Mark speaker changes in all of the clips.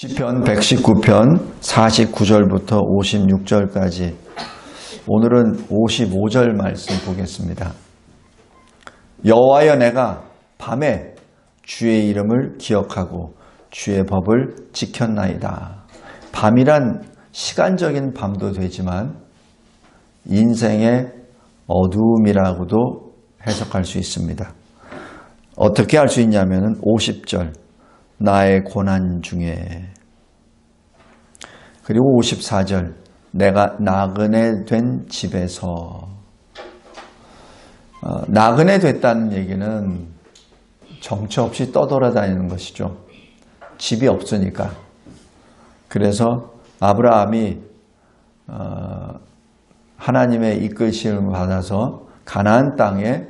Speaker 1: 시편 119편 49절부터 56절까지 오늘은 55절 말씀 보겠습니다. 여호와여 내가 밤에 주의 이름을 기억하고 주의 법을 지켰나이다. 밤이란 시간적인 밤도 되지만 인생의 어두움이라고도 해석할 수 있습니다. 어떻게 할 수 있냐면 50절 나의 고난 중에, 그리고 54절 내가 나그네 된 집에서. 나그네 됐다는 얘기는 정처 없이 떠돌아다니는 것이죠. 집이 없으니까. 그래서 아브라함이 하나님의 이끄심을 받아서 가나안 땅에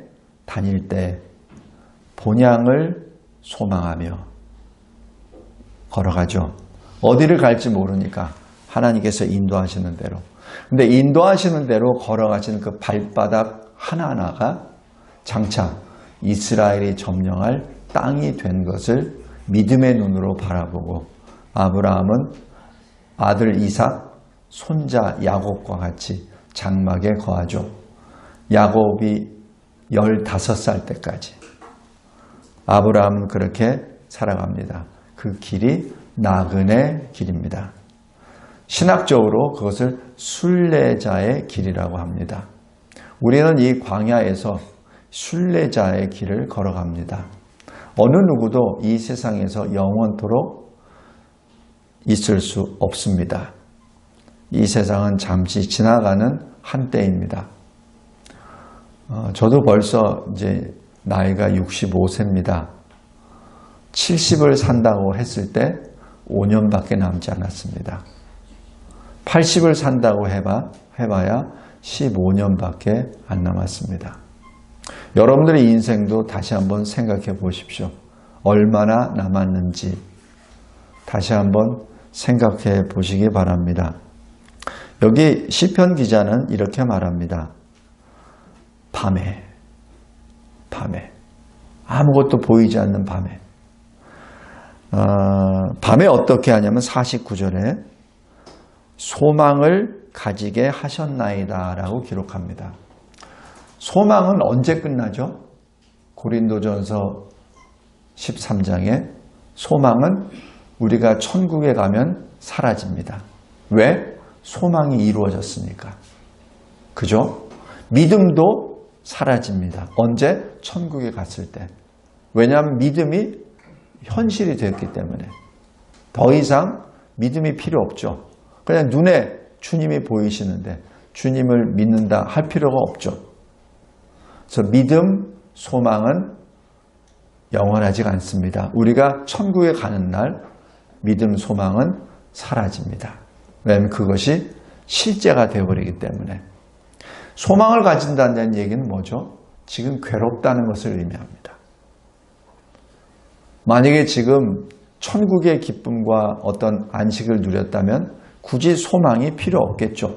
Speaker 1: 다닐 때 본향을 소망하며 걸어가죠. 어디를 갈지 모르니까 하나님께서 인도하시는 대로. 근데 인도하시는 대로 걸어가시는 그 발바닥 하나하나가 장차 이스라엘이 점령할 땅이 된 것을 믿음의 눈으로 바라보고 아브라함은 아들 이삭, 손자 야곱과 같이 장막에 거하죠. 야곱이 15살 때까지 아브라함은 그렇게 살아갑니다. 그 길이 나그네 길입니다. 신학적으로 그것을 순례자의 길이라고 합니다. 우리는 이 광야에서 순례자의 길을 걸어갑니다. 어느 누구도 이 세상에서 영원토록 있을 수 없습니다. 이 세상은 잠시 지나가는 한때입니다. 저도 벌써 이제 나이가 65세입니다. 70을 산다고 했을 때 5년밖에 남지 않았습니다. 80을 산다고 해봐야 15년밖에 안 남았습니다. 여러분들의 인생도 다시 한번 생각해 보십시오. 얼마나 남았는지 다시 한번 생각해 보시기 바랍니다. 여기 시편 기자는 이렇게 말합니다. 밤에 아무것도 보이지 않는 밤에. 밤에 어떻게 하냐면 49절에 소망을 가지게 하셨나이다 라고 기록합니다. 소망은 언제 끝나죠? 고린도전서 13장에 소망은 우리가 천국에 가면 사라집니다. 왜? 소망이 이루어졌으니까. 그죠? 믿음도 사라집니다. 언제? 천국에 갔을 때. 왜냐하면 믿음이 현실이 되었기 때문에 더 이상 믿음이 필요 없죠. 그냥 눈에 주님이 보이시는데 주님을 믿는다 할 필요가 없죠. 그래서 믿음, 소망은 영원하지가 않습니다. 우리가 천국에 가는 날 믿음, 소망은 사라집니다. 왜냐하면 그것이 실제가 되어버리기 때문에. 소망을 가진다는 얘기는 뭐죠? 지금 괴롭다는 것을 의미합니다. 만약에 지금 천국의 기쁨과 어떤 안식을 누렸다면 굳이 소망이 필요 없겠죠.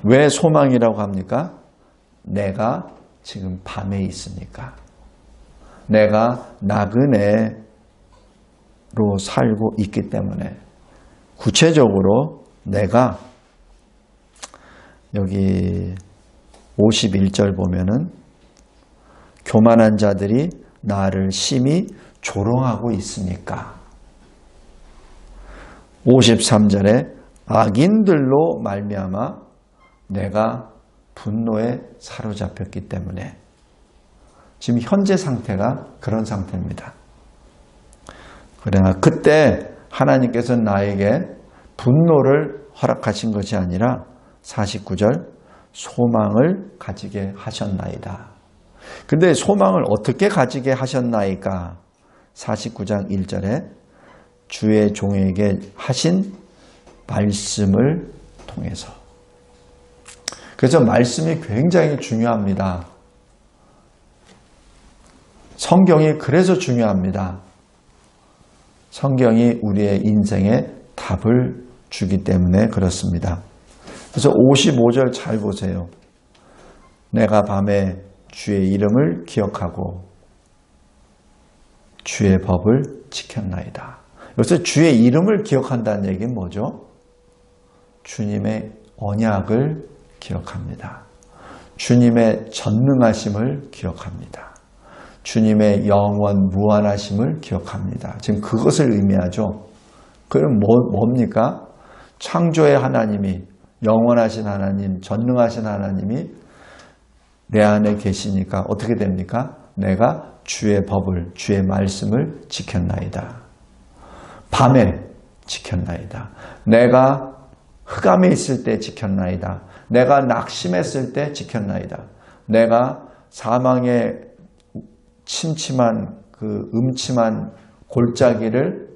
Speaker 1: 왜 소망이라고 합니까? 내가 지금 밤에 있으니까. 내가 나그네로 살고 있기 때문에. 구체적으로 내가 여기 51절 보면은 교만한 자들이 나를 심히 조롱하고 있으니까. 53절에 악인들로 말미암아 내가 분노에 사로잡혔기 때문에. 지금 현재 상태가 그런 상태입니다. 그러나 그때 하나님께서 나에게 분노를 허락하신 것이 아니라 49절 소망을 가지게 하셨나이다. 근데 소망을 어떻게 가지게 하셨나이까? 49장 1절에 주의 종에게 하신 말씀을 통해서. 그래서 말씀이 굉장히 중요합니다. 성경이 그래서 중요합니다. 성경이 우리의 인생에 답을 주기 때문에 그렇습니다. 그래서 55절 잘 보세요. 내가 밤에 주의 이름을 기억하고 주의 법을 지켰나이다. 여기서 주의 이름을 기억한다는 얘기는 뭐죠? 주님의 언약을 기억합니다. 주님의 전능하심을 기억합니다. 주님의 영원 무한하심을 기억합니다. 지금 그것을 의미하죠. 그럼 뭡니까? 창조의 하나님이, 영원하신 하나님, 전능하신 하나님이 내 안에 계시니까 어떻게 됩니까? 내가 주의 법을, 주의 말씀을 지켰나이다. 밤에 지켰나이다. 내가 흑암에 있을 때 지켰나이다. 내가 낙심했을 때 지켰나이다. 내가 사망의 침침한 그 음침한 골짜기를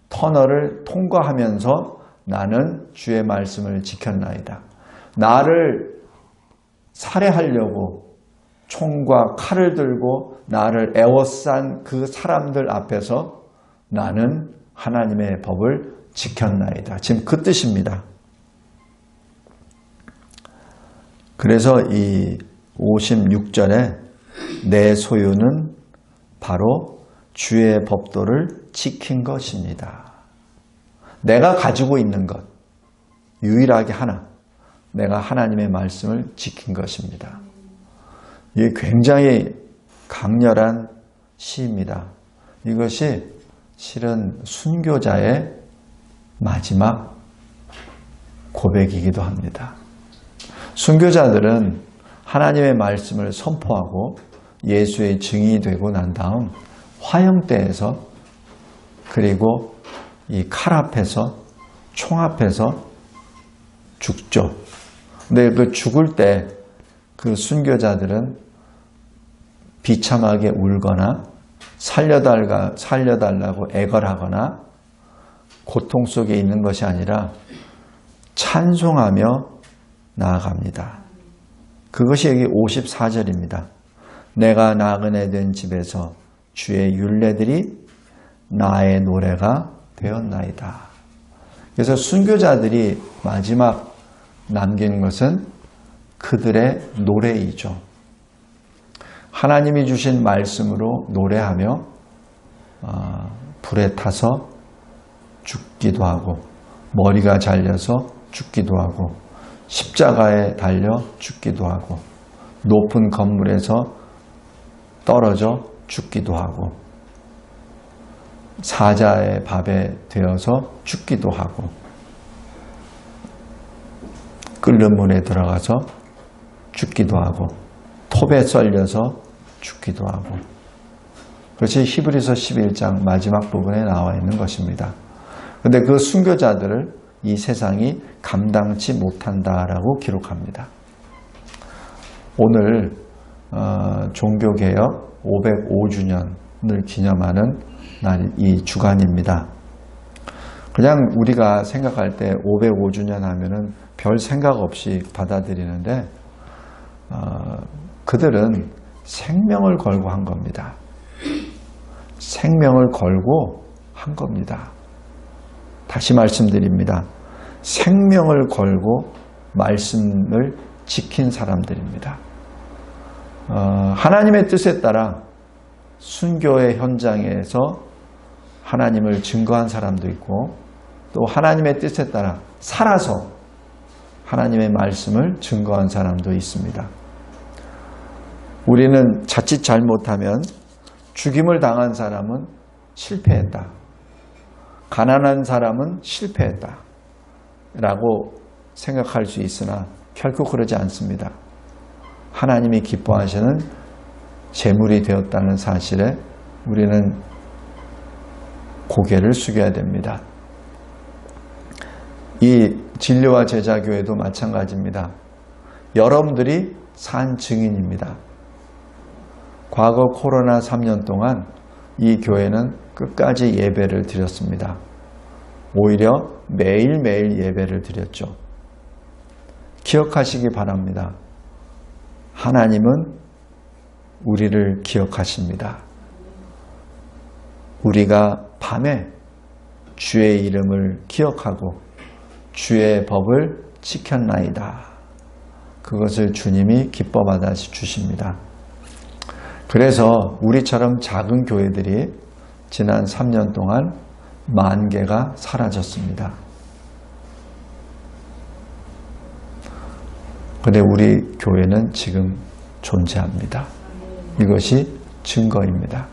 Speaker 1: 터널을 통과하면서 나는 주의 말씀을 지켰나이다. 나를 살해하려고 총과 칼을 들고 나를 애워싼 그 사람들 앞에서 나는 하나님의 법을 지켰나이다. 지금 그 뜻입니다. 그래서 이 56절에 내 소유는 바로 주의 법도를 지킨 것입니다. 내가 가지고 있는 것, 유일하게 하나, 내가 하나님의 말씀을 지킨 것입니다. 이게 굉장히 강렬한 시입니다. 이것이 실은 순교자의 마지막 고백이기도 합니다. 순교자들은 하나님의 말씀을 선포하고 예수의 증인이 되고 난 다음 화형대에서 그리고 이 칼 앞에서 총 앞에서 죽죠. 근데 그 죽을 때 그 순교자들은 비참하게 울거나 살려달라고 애걸하거나 고통 속에 있는 것이 아니라 찬송하며 나아갑니다. 그것이 여기 54절입니다. 내가 나그네 된 집에서 주의 율례들이 나의 노래가 되었나이다. 그래서 순교자들이 마지막 남긴 것은 그들의 노래이죠. 하나님이 주신 말씀으로 노래하며 불에 타서 죽기도 하고 머리가 잘려서 죽기도 하고 십자가에 달려 죽기도 하고 높은 건물에서 떨어져 죽기도 하고 사자의 밥에 되어서 죽기도 하고 끓는 물에 들어가서 죽기도 하고 톱에 썰려서 죽기도 하고 그것이 히브리서 11장 마지막 부분에 나와 있는 것입니다. 그런데 그 순교자들을 이 세상이 감당치 못한다라고 기록합니다. 오늘 종교개혁 505주년을 기념하는 날, 이 주간입니다. 그냥 우리가 생각할 때 505주년 하면은 별 생각 없이 받아들이는데 그들은 생명을 걸고 한 겁니다. 생명을 걸고 한 겁니다. 다시 말씀드립니다. 생명을 걸고 말씀을 지킨 사람들입니다. 하나님의 뜻에 따라 순교의 현장에서 하나님을 증거한 사람도 있고 또 하나님의 뜻에 따라 살아서 하나님의 말씀을 증거한 사람도 있습니다. 우리는 자칫 잘못하면 죽임을 당한 사람은 실패했다. 가난한 사람은 실패했다. 라고 생각할 수 있으나 결코 그러지 않습니다. 하나님이 기뻐하시는 재물이 되었다는 사실에 우리는 고개를 숙여야 됩니다. 이 진료와 제자교회도 마찬가지입니다. 여러분들이 산 증인입니다. 과거 코로나 3년 동안 이 교회는 끝까지 예배를 드렸습니다. 오히려 매일매일 예배를 드렸죠. 기억하시기 바랍니다. 하나님은 우리를 기억하십니다. 우리가 밤에 주의 이름을 기억하고 주의 법을 지켰나이다. 그것을 주님이 기뻐받아 주십니다. 그래서 우리처럼 작은 교회들이 지난 3년 동안 만개가 사라졌습니다. 그런데 우리 교회는 지금 존재합니다. 이것이 증거입니다.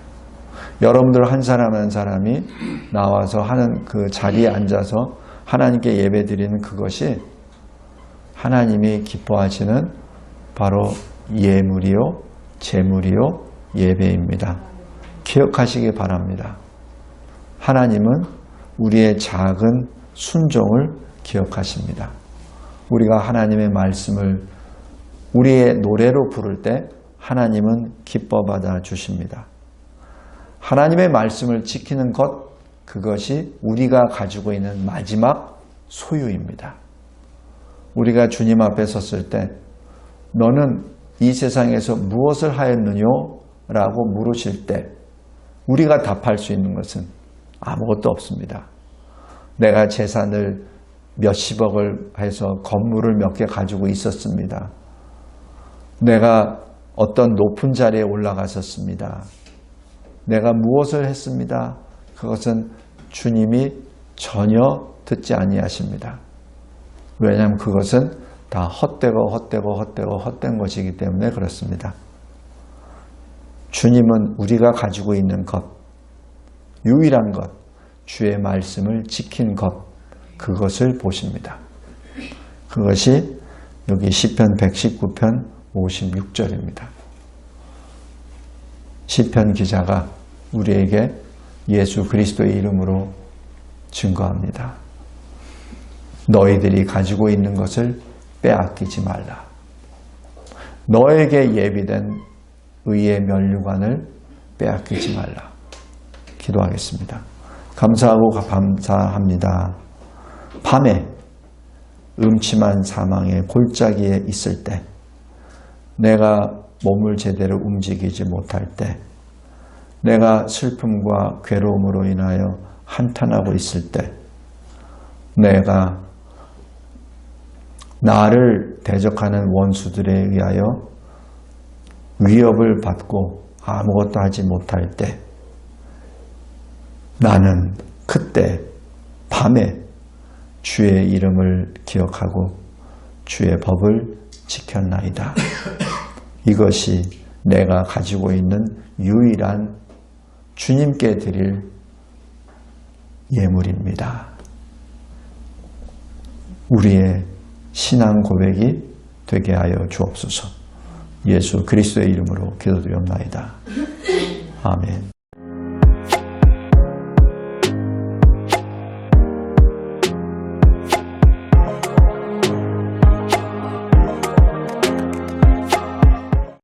Speaker 1: 여러분들 한 사람 한 사람이 나와서 하는 그 자리에 앉아서 하나님께 예배드리는 그것이 하나님이 기뻐하시는 바로 예물이요, 제물이요, 예배입니다. 기억하시기 바랍니다. 하나님은 우리의 작은 순종을 기억하십니다. 우리가 하나님의 말씀을 우리의 노래로 부를 때 하나님은 기뻐 받아 주십니다. 하나님의 말씀을 지키는 것, 그것이 우리가 가지고 있는 마지막 소유입니다. 우리가 주님 앞에 섰을 때 너는 이 세상에서 무엇을 하였느냐? 라고 물으실 때 우리가 답할 수 있는 것은 아무것도 없습니다. 내가 재산을 몇십억을 해서 건물을 몇 개 가지고 있었습니다. 내가 어떤 높은 자리에 올라갔었습니다. 내가 무엇을 했습니다. 그것은 주님이 전혀 듣지 아니하십니다. 왜냐하면 그것은 다 헛된 것이기 때문에 그렇습니다. 주님은 우리가 가지고 있는 것, 유일한 것, 주의 말씀을 지킨 것, 그것을 보십니다. 그것이 여기 시편 119편 56절입니다. 시편 기자가 우리에게 예수 그리스도의 이름으로 증거합니다. 너희들이 가지고 있는 것을 빼앗기지 말라. 너에게 예비된 의의 면류관을 빼앗기지 말라. 기도하겠습니다. 감사하고 감사합니다. 밤에 음침한 사망의 골짜기에 있을 때, 내가 몸을 제대로 움직이지 못할 때, 내가 슬픔과 괴로움으로 인하여 한탄하고 있을 때, 내가 나를 대적하는 원수들에 의하여 위협을 받고 아무것도 하지 못할 때, 나는 그때 밤에 주의 이름을 기억하고 주의 법을 지켰나이다. 이것이 내가 가지고 있는 유일한 주님께 드릴 예물입니다. 우리의 신앙 고백이 되게 하여 주옵소서. 예수 그리스도의 이름으로 기도드리옵나이다. 아멘.